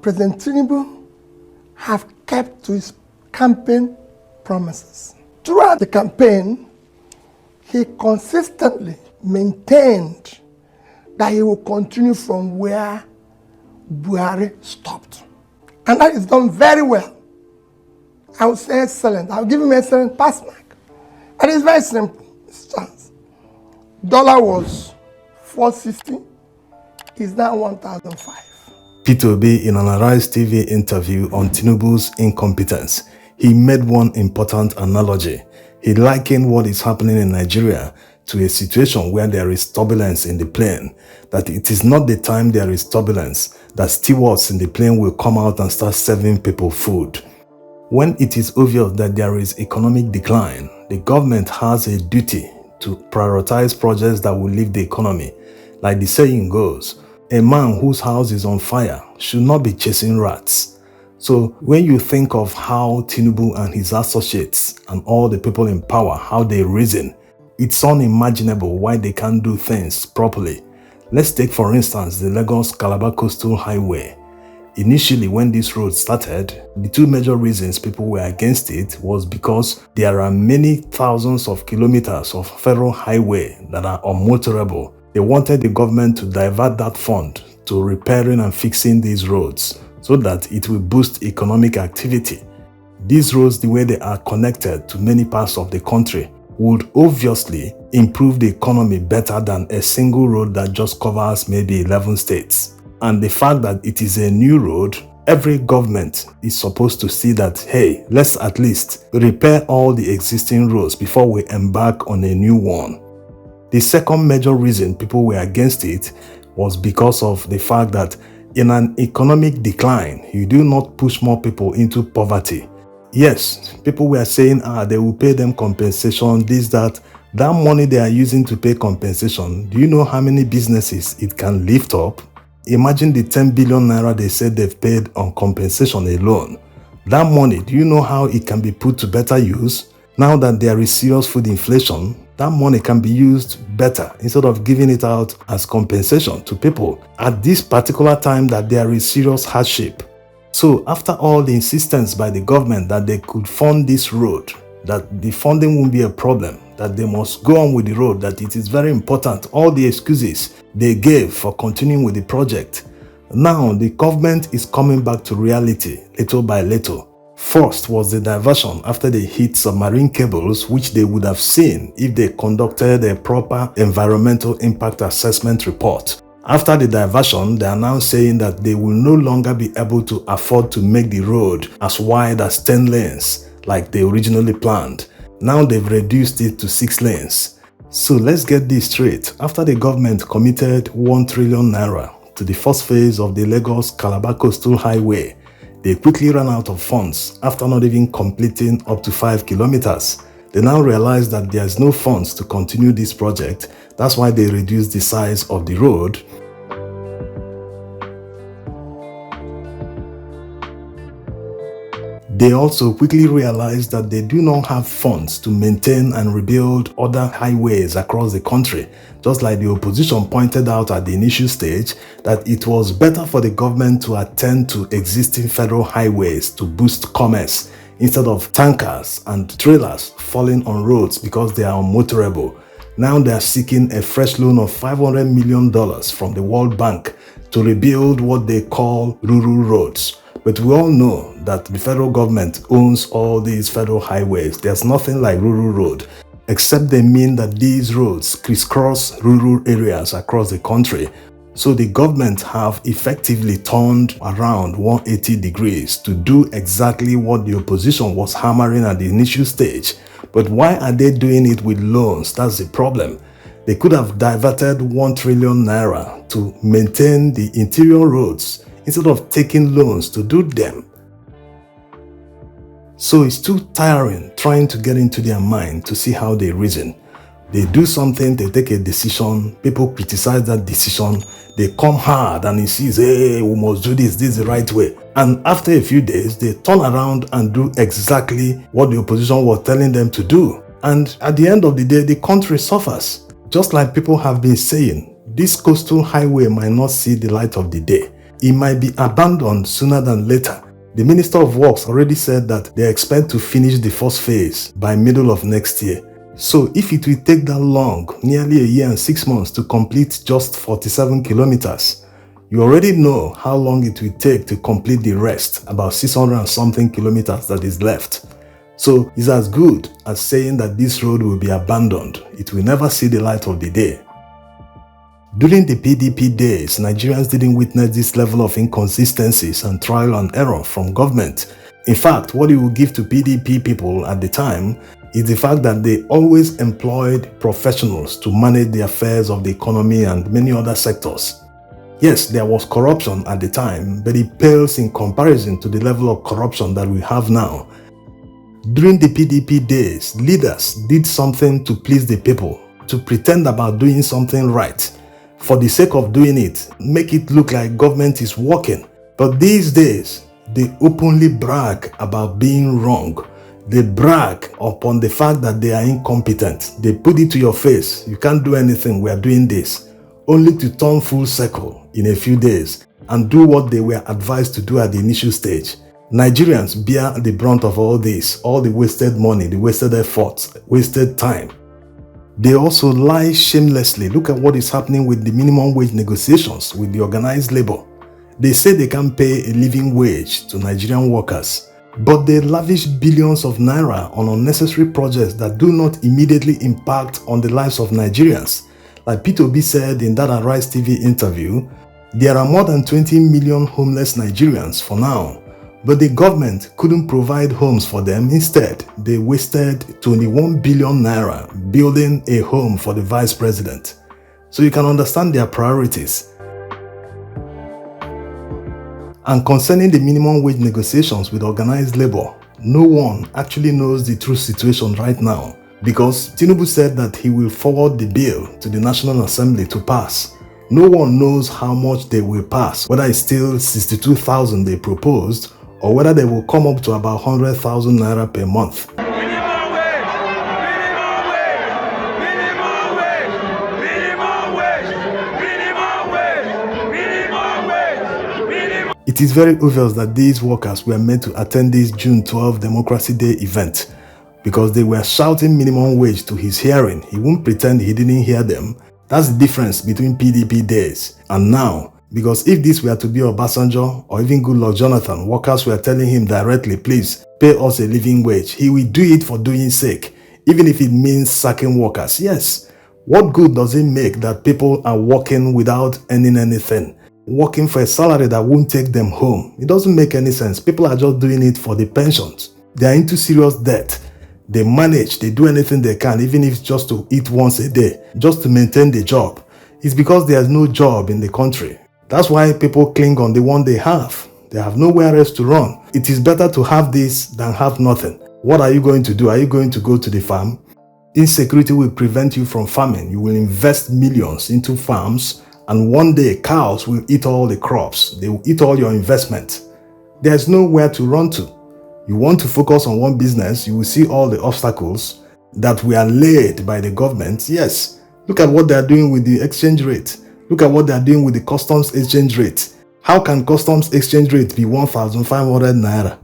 President Tinubu have kept to his campaign promises. Throughout the campaign, he consistently maintained that he will continue from where Buhari stopped. And that is done very well. I would say excellent. I'll give him excellent pass mark. And it's very simple. It's chance. Dollar was 460, is now 1,005. Peter Obi, in an Arise TV interview on Tinubu's incompetence, he made one important analogy. He likened what is happening in Nigeria to a situation where there is turbulence in the plane, that it is not the time there is turbulence that stewards in the plane will come out and start serving people food. When it is obvious that there is economic decline, the government has a duty to prioritize projects that will lift the economy. Like the saying goes, a man whose house is on fire should not be chasing rats. So when you think of how Tinubu and his associates and all the people in power, how they reason, it's unimaginable why they can't do things properly. Let's take for instance the Lagos-Calabar Coastal Highway. Initially, when this road started, the two major reasons people were against it was because there are many thousands of kilometers of federal highway that are unmotorable. They wanted the government to divert that fund to repairing and fixing these roads so that it will boost economic activity. These roads, the way they are connected to many parts of the country, would obviously improve the economy better than a single road that just covers maybe 11 states. And the fact that it is a new road, every government is supposed to see that, hey, let's at least repair all the existing roads before we embark on a new one. The second major reason people were against it was because of the fact that in an economic decline, you do not push more people into poverty. Yes, people were saying, they will pay them compensation, this, that. That money they are using to pay compensation, do you know how many businesses it can lift up? Imagine the 10 billion naira they said they've paid on compensation alone. That money, do you know how it can be put to better use? Now that there is serious food inflation, that money can be used better instead of giving it out as compensation to people at this particular time that there is serious hardship. So after all the insistence by the government that they could fund this road, that the funding won't be a problem, that they must go on with the road, that it is very important, all the excuses they gave for continuing with the project. Now the government is coming back to reality little by little. First was the diversion after they hit submarine cables, which they would have seen if they conducted a proper environmental impact assessment report. After the diversion, they are now saying that they will no longer be able to afford to make the road as wide as 10 lanes like they originally planned. Now they've reduced it to 6 lanes. So let's get this straight. After the government committed 1 trillion naira to the first phase of the Lagos-Calabar Coastal Highway, they quickly ran out of funds after not even completing up to 5 kilometers. They now realize that there's no funds to continue this project. That's why they reduced the size of the road. They also quickly realized that they do not have funds to maintain and rebuild other highways across the country. Just like the opposition pointed out at the initial stage, that it was better for the government to attend to existing federal highways to boost commerce instead of tankers and trailers falling on roads because they are unmotorable. Now they are seeking a fresh loan of $500 million from the World Bank to rebuild what they call rural roads. But we all know that the federal government owns all these federal highways. There's nothing like rural road, except they mean that these roads crisscross rural areas across the country. So the government have effectively turned around 180 degrees to do exactly what the opposition was hammering at the initial stage. But why are they doing it with loans? That's the problem. They could have diverted 1 trillion naira to maintain the interior roads instead of taking loans to do them. So it's too tiring trying to get into their mind to see how they reason. They do something, they take a decision, people criticize that decision, they come hard and insist, hey, we must do this is the right way. And after a few days, they turn around and do exactly what the opposition was telling them to do. And at the end of the day, the country suffers. Just like people have been saying, this coastal highway might not see the light of the day. it might be abandoned sooner than later. The Minister of Works already said that they expect to finish the first phase by middle of next year. So if it will take that long, nearly a year and 6 months to complete just 47 kilometers, you already know how long it will take to complete the rest, about 600 and something kilometers that is left. So it's as good as saying that this road will be abandoned. It will never see the light of the day. During the PDP days, Nigerians didn't witness this level of inconsistencies and trial and error from government. In fact, what you will give to PDP people at the time is the fact that they always employed professionals to manage the affairs of the economy and many other sectors. Yes, there was corruption at the time, but it pales in comparison to the level of corruption that we have now. During the PDP days, leaders did something to please the people, to pretend about doing something right. For the sake of doing it, make it look like government is working. But these days, they openly brag about being wrong. They brag upon the fact that they are incompetent. They put it to your face. You can't do anything, we are doing this. Only to turn full circle in a few days and do what they were advised to do at the initial stage. Nigerians bear the brunt of all this, all the wasted money, the wasted efforts, wasted time. They also lie shamelessly. Look at what is happening with the minimum wage negotiations with the organized labor. They say they can pay a living wage to Nigerian workers, but they lavish billions of naira on unnecessary projects that do not immediately impact on the lives of Nigerians. Like P2B said in that Arise TV interview, there are more than 20 million homeless Nigerians for now, but the government couldn't provide homes for them. Instead, they wasted 21 billion naira building a home for the vice president. So you can understand their priorities. And concerning the minimum wage negotiations with organized labor, no one actually knows the true situation right now, because Tinubu said that he will forward the bill to the National Assembly to pass. No one knows how much they will pass, whether it's still 62,000 they proposed, or whether they will come up to about 100,000 naira per month. Minimum wage! Minimum wage! Minimum wage! Minimum wage! Minimum wage! Minimum wage! Minimum. It is very obvious that these workers were meant to attend this June 12 Democracy Day event because they were shouting minimum wage to his hearing. He won't pretend he didn't hear them. That's the difference between PDP days and now. Because if this were to be Obasanjo or even Goodluck Jonathan, workers were telling him directly, please pay us a living wage, he will do it for doing sake, even if it means sacking workers. Yes, what good does it make that people are working without earning anything, working for a salary that won't take them home? It doesn't make any sense. People are just doing it for the pensions. They are into serious debt. They manage, they do anything they can, even if it's just to eat once a day, just to maintain the job. It's because there's no job in the country. That's why people cling on the one they have. They have nowhere else to run. It is better to have this than have nothing. What are you going to do? Are you going to go to the farm? Insecurity will prevent you from farming. You will invest millions into farms, and one day cows will eat all the crops. They will eat all your investment. There's nowhere to run to. You want to focus on one business, you will see all the obstacles that were laid by the government. Yes, look at what they are doing with the exchange rate. Look at what they are doing with the customs exchange rate. How can customs exchange rate be 1,500 naira?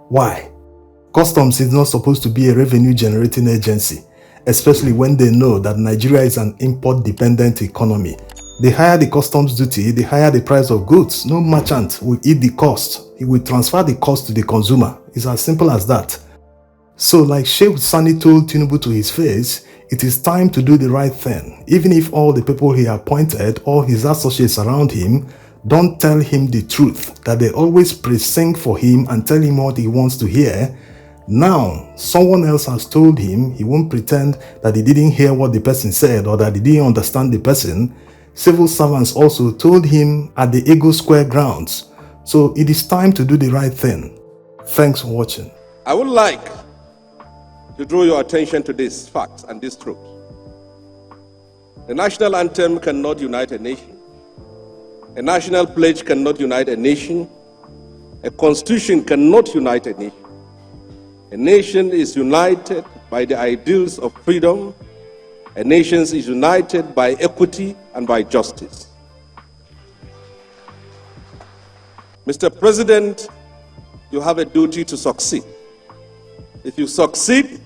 Why? Customs is not supposed to be a revenue generating agency, especially when they know that Nigeria is an import dependent economy. They hire the customs duty, they hire the price of goods. No merchant will eat the cost. He will transfer the cost to the consumer. It's as simple as that. So like Sheikh Sani told Tinubu to his face, it is time to do the right thing. Even if all the people he appointed, all his associates around him, don't tell him the truth, that they always pre-sing for him and tell him what he wants to hear. Now, someone else has told him, he won't pretend that he didn't hear what the person said or that he didn't understand the person. Civil servants also told him at the Ego Square grounds. So it is time to do the right thing. Thanks for watching. I would like to draw your attention to this fact and this truth. The national anthem cannot unite a nation. A national pledge cannot unite a nation. A constitution cannot unite a nation. A nation is united by the ideals of freedom. A nation is united by equity and by justice. Mr. President, you have a duty to succeed. If you succeed,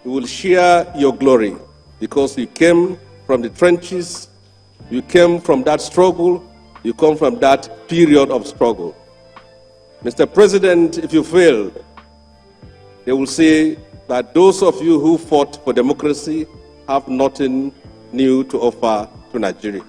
you will share your glory because you came from the trenches, you came from that struggle, you come from that period of struggle. Mr. President, if you fail, they will say that those of you who fought for democracy have nothing new to offer to Nigeria.